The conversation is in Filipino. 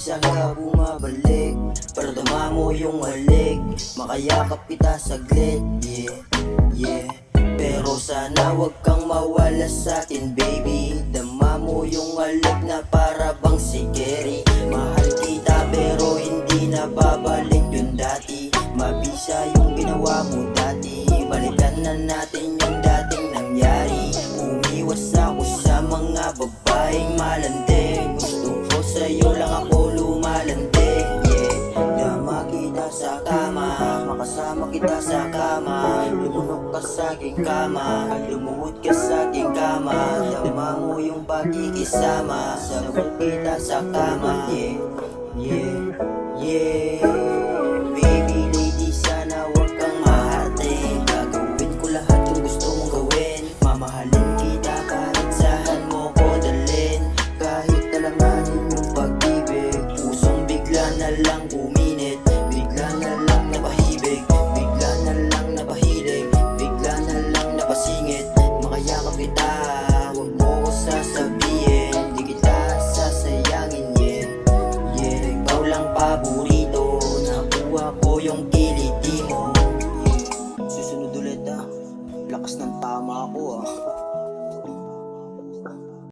minsan ka bumabalik para dama mo yung halik, makayakap kita saglit, yeah, yeah. Pero sana wag kang mawala sa'kin baby, dama mo yung halik na para bang sigeri. Mahal kita pero hindi na babalik yung dati, mabisa yung ginawa mo dati, balikan na natin yung dating nangyari. Umiwas ako sa mga babaeng malandi, gusto ko sa'yo lang ako lumalandi, yeah. Dama kita sa kama, makasama kita sa kama, lumunok ka sa aking kama, lumuhod ka sa aking kama, dama mo yung pakikisama, sabot kita sa kama, yeah, yeah, yeah.